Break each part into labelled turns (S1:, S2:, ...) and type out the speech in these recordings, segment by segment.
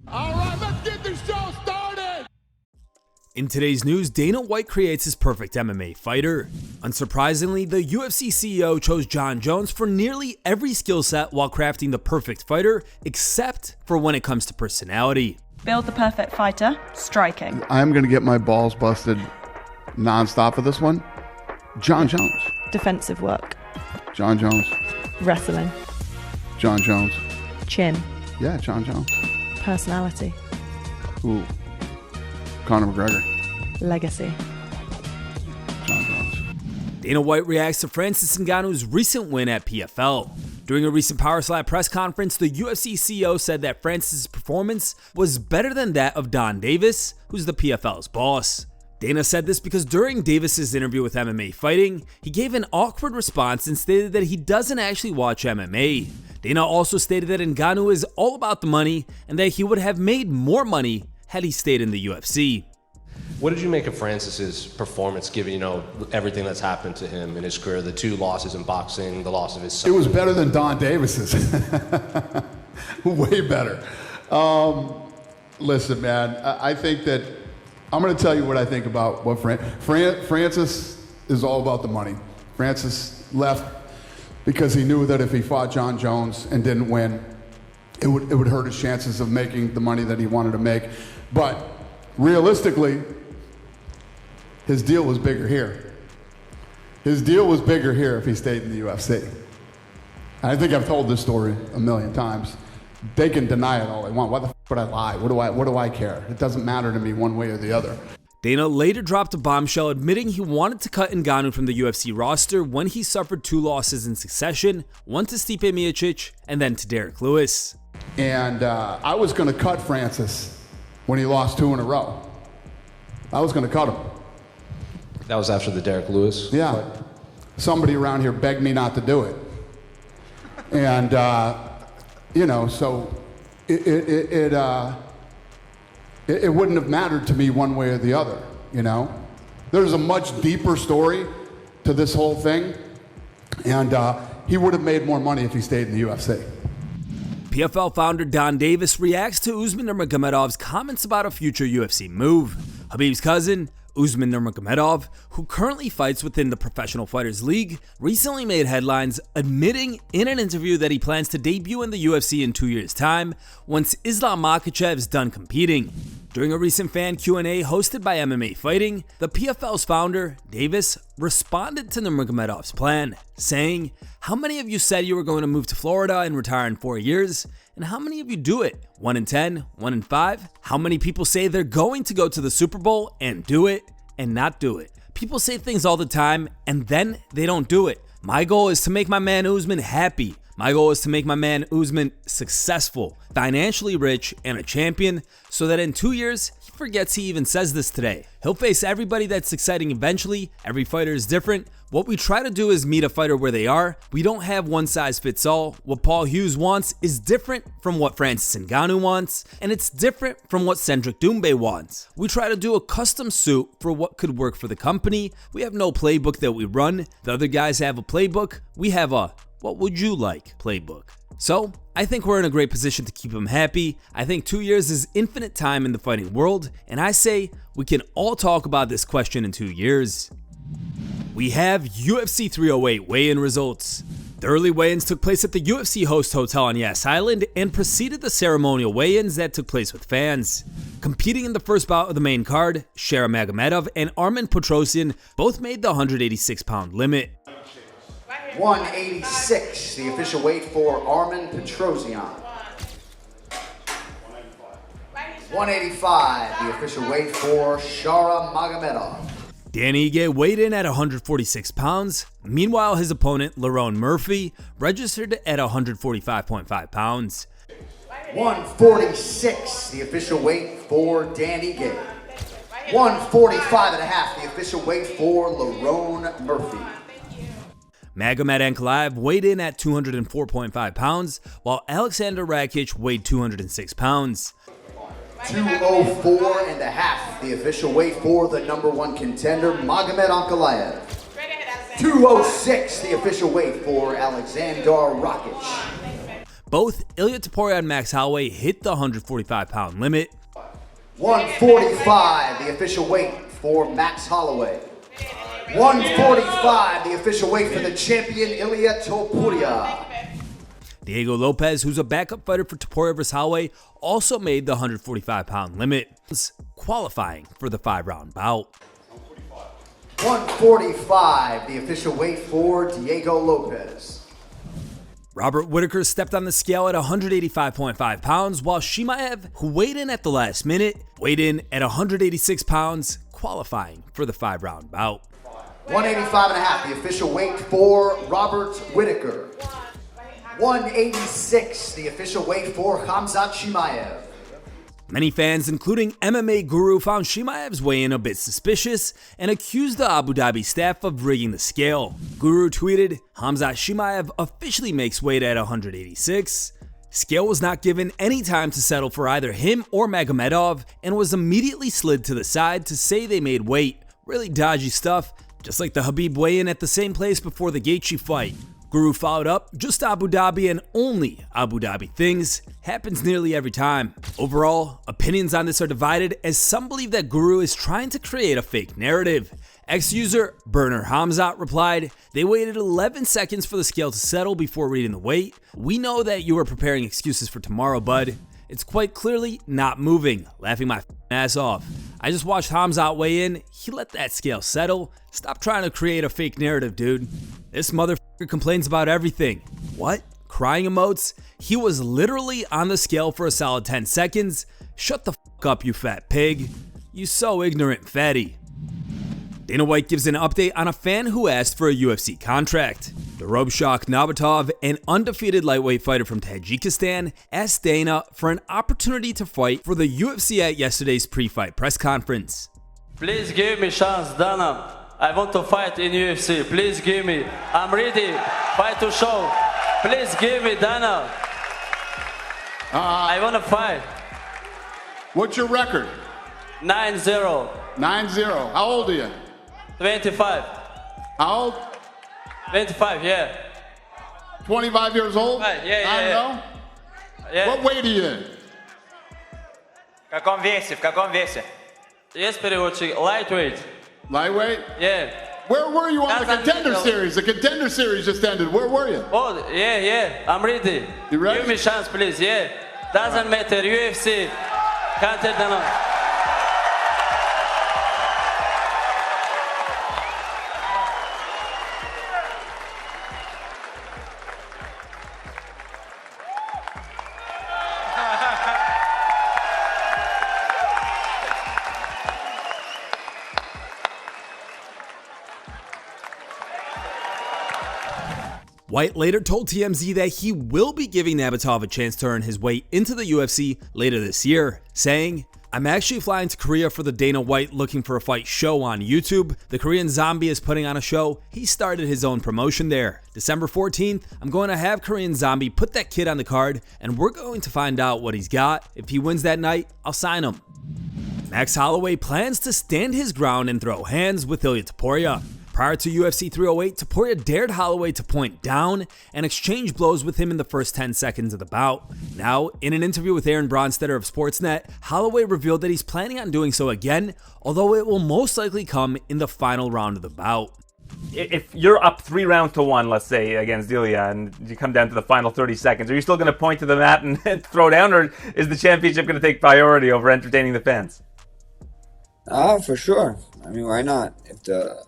S1: All right, let's get this show started.
S2: In today's news, Dana White creates his perfect MMA fighter. Unsurprisingly, the UFC CEO chose Jon Jones for nearly every skill set while crafting the perfect fighter, except for when it comes to personality.
S3: Build the perfect fighter, striking.
S4: I'm going to get my balls busted nonstop for this one. Jon Jones.
S3: Defensive work.
S4: Jon Jones.
S3: Wrestling.
S4: Jon Jones.
S3: Chin.
S4: Yeah, Jon Jones.
S3: Personality.
S4: Ooh. Conor McGregor.
S3: Legacy.
S4: Jon Jones.
S2: Dana White reacts to Francis Ngannou's recent win at PFL. During a recent Power Slap press conference, the UFC CEO said that Francis' performance was better than that of Donn Davis, who's the PFL's boss. Dana said this because during Davis's interview with MMA Fighting, he gave an awkward response and stated that he doesn't actually watch MMA. Dana also stated that Ngannou is all about the money and that he would have made more money had he stayed in the UFC.
S5: What did you make of Francis's performance, given everything that's happened to him in his career, the 2 losses in boxing, the loss of his son?
S4: It was better than Donn Davis's. Way better. Listen, man, I think that I'm going to tell you what I think about what Francis is all about the money. Francis left because he knew that if he fought Jon Jones and didn't win, it would hurt his chances of making the money that he wanted to make. But realistically, his deal was bigger here. His deal was bigger here if he stayed in the UFC. I think I've told this story a million times. They can deny it all they want. Why the f would I lie? What do I care? It doesn't matter to me one way or the other.
S2: Dana later dropped a bombshell admitting he wanted to cut Ngannou from the UFC roster when he suffered 2 losses in succession, one to Stipe Miocic and then to Derek Lewis.
S4: And I was going to cut Francis when he lost 2 in a row. I was going to cut him.
S5: That was after the Derek Lewis
S4: Yeah.
S5: fight?
S4: Somebody around here begged me not to do it. And, so it wouldn't have mattered to me one way or the other, There's a much deeper story to this whole thing. And he would have made more money if he stayed in the UFC.
S2: PFL founder Donn Davis reacts to Usman Nurmagomedov's comments about a future UFC move. Khabib's cousin, Usman Nurmagomedov, who currently fights within the Professional Fighters League, recently made headlines admitting in an interview that he plans to debut in the UFC in 2 years' time once Islam Makhachev's done competing. During a recent fan Q&A hosted by MMA Fighting, the PFL's founder, Davis, responded to Nurmagomedov's plan, saying, "How many of you said you were going to move to Florida and retire in 4 years? And how many of you do it? 1 in 10? 1 in 5? How many people say they're going to go to the Super Bowl and do it and not do it? People say things all the time and then they don't do it. My goal is to make my man Usman happy. My goal is to make my man Usman successful, financially rich, and a champion so that in 2 years, he forgets he even says this today. He'll face everybody that's exciting eventually. Every fighter is different. What we try to do is meet a fighter where they are. We don't have one size fits all. What Paul Hughes wants is different from what Francis Ngannou wants, and it's different from what Cedric Doumbé wants. We try to do a custom suit for what could work for the company. We have no playbook that we run. The other guys have a playbook. We have a "what would you like" playbook. So, I think we're in a great position to keep him happy. I think 2 years is infinite time in the fighting world, and I say we can all talk about this question in 2 years. We have UFC 308 weigh-in results. The early weigh-ins took place at the UFC host hotel on Yas Island and preceded the ceremonial weigh-ins that took place with fans. Competing in the first bout of the main card, Shara Magomedov and Armen Petrosyan both made the 186-pound limit.
S6: 186, the official weight for Armen Petrosyan. 185, the official weight for Shara Magomedov.
S2: Dan Ige weighed in at 146 pounds. Meanwhile, his opponent, Lerone Murphy, registered at 145.5 pounds.
S6: 146, the official weight for Dan Ige. 145.5, the official weight for Lerone Murphy.
S2: Magomed Ankalaev weighed in at 204.5 pounds, while Alexander Rakic weighed 206 pounds.
S6: 204.5, the official weight for the #1 contender, Magomed Ankalaev. 206, the official weight for Alexander Rakic.
S2: Both Ilia Topuria and Max Holloway hit the 145-pound limit.
S6: 145, the official weight for Max Holloway. 145, the official weight for the champion Ilia Topuria.
S2: Diego Lopez, who's a backup fighter for Topuria vs. Holloway, also made the 145-pound limit, qualifying for the 5-round bout.
S6: 145, the official weight for Diego Lopez.
S2: Robert Whittaker stepped on the scale at 185.5 pounds, while Chimaev, who weighed in at the last minute, weighed in at 186 pounds, qualifying for the 5-round bout.
S6: 185.5, the official weight for Robert Whittaker. 186, the official weight for Khamzat Chimaev.
S2: Many fans, including MMA Guru, found Chimaev's weigh-in a bit suspicious and accused the Abu Dhabi staff of rigging the scale. Guru tweeted, "Khamzat Chimaev officially makes weight at 186. Scale was not given any time to settle for either him or Magomedov and was immediately slid to the side to say they made weight. Really dodgy stuff, just like the Khabib weigh-in at the same place before the Gaethje fight." Guru followed up, "Just Abu Dhabi and only Abu Dhabi things. Happens nearly every time." Overall, opinions on this are divided, as some believe that Guru is trying to create a fake narrative. Ex-user Burner Hamzat replied, "They waited 11 seconds for the scale to settle before reading the weight. We know that you are preparing excuses for tomorrow, bud. It's quite clearly not moving. Laughing my ass off. I just watched Hamzat weigh in. He let that scale settle. Stop trying to create a fake narrative, dude. This motherfucker complains about everything. What? Crying emotes? He was literally on the scale for a solid 10 seconds. Shut the fuck up, you fat pig. You so ignorant, fatty." Dana White gives an update on a fan who asked for a UFC contract. Dorobshak Nabatov, an undefeated lightweight fighter from Tajikistan, asked Dana for an opportunity to fight for the UFC at yesterday's pre-fight press conference.
S7: "Please give me chance, Dana. I want to fight in UFC. Please give me. I'm ready. Fight to show. Please give me, Dana. I want to fight."
S4: What's your record?
S7: 9-0.
S4: 9-0. How old are you?
S7: 25.
S4: How old?
S7: 25, yeah.
S4: 25 years old?
S7: Right, yeah.
S4: 9-0?
S7: Yeah.
S4: What weight are you in?
S8: В каком весе?
S7: Yes, переводчик. Lightweight.
S4: Lightweight?
S7: Yeah.
S4: Where were you on the
S7: That's
S4: Contender
S7: unreal.
S4: Series? The Contender Series just ended. Where were you?
S7: Oh, yeah. I'm ready.
S4: You ready?
S7: Give me chance, please. Yeah. Doesn't matter. UFC. Can't tell Dana.
S2: White later told TMZ that he will be giving Nabatov a chance to earn his way into the UFC later this year, saying, "I'm actually flying to Korea for the Dana White Looking for a Fight show on YouTube. The Korean Zombie is putting on a show. He started his own promotion there. December 14th, I'm going to have Korean Zombie put that kid on the card, and we're going to find out what he's got. If he wins that night, I'll sign him." Max Holloway plans to stand his ground and throw hands with Ilia Topuria. Prior to UFC 308, Topuria dared Holloway to point down and exchange blows with him in the first 10 seconds of the bout. Now, in an interview with Aaron Bronstetter of Sportsnet, Holloway revealed that he's planning on doing so again, although it will most likely come in the final round of the bout.
S9: If you're up 3-1, let's say, against Ilia, and you come down to the final 30 seconds, are you still going to point to the mat and throw down, or is the championship going to take priority over entertaining the fans?
S10: For sure. I mean, why not? If the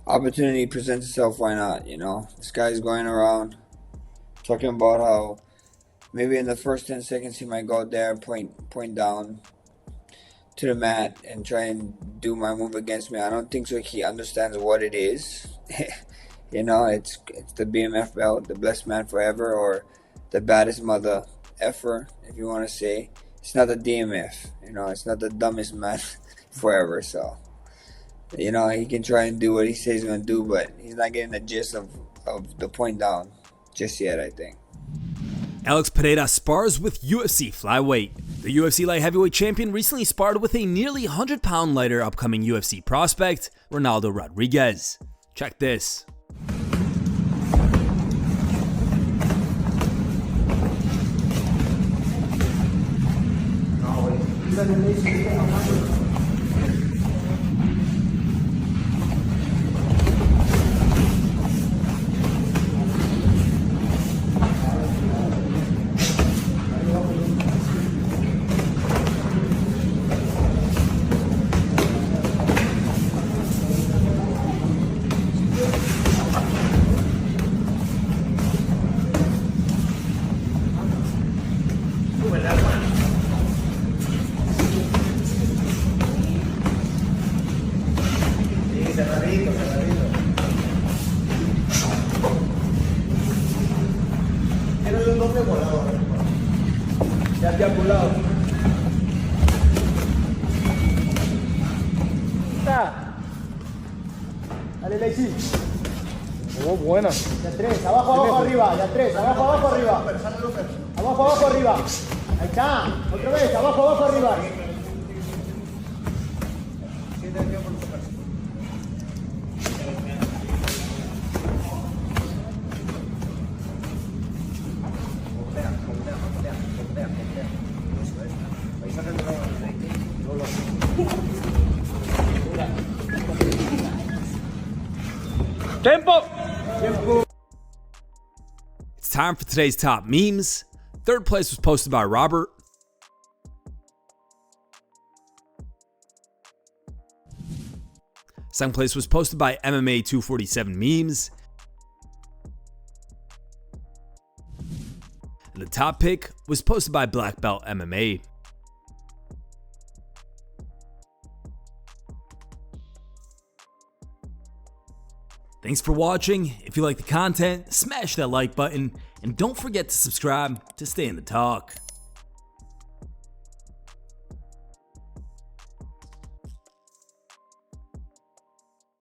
S10: opportunity presents itself, why not? You know, this guy's going around talking about how maybe in the first 10 seconds he might go out there and point down to the mat and try and do my move against me. I don't think so. He understands what it is. You know, it's the BMF belt, the best man forever, or the baddest mother effer, if you want to say. It's not the DMF. You know, it's not the dumbest man forever. So, you know, he can try and do what he says he's going to do, but he's not getting the gist of the point down just yet, I think.
S2: Alex Pereira spars with UFC flyweight. The UFC light heavyweight champion recently sparred with a nearly 100-pound lighter upcoming UFC prospect, Ronaldo Rodriguez. Check this.
S11: Ya te ha pulado. Dale, Lexi. Oh, buena. Ya tres, abajo, abajo, arriba. Ya tres, abajo, abajo, arriba. Abajo, abajo, arriba. Ahí está. Otra vez, abajo, abajo, arriba.
S2: Tempo! It's time for today's top memes. Third place was posted by Robert. Second place was posted by MMA 247 Memes. And the top pick was posted by Black Belt MMA. Thanks for watching. If you like the content, smash that like button and don't forget to subscribe to stay in the talk.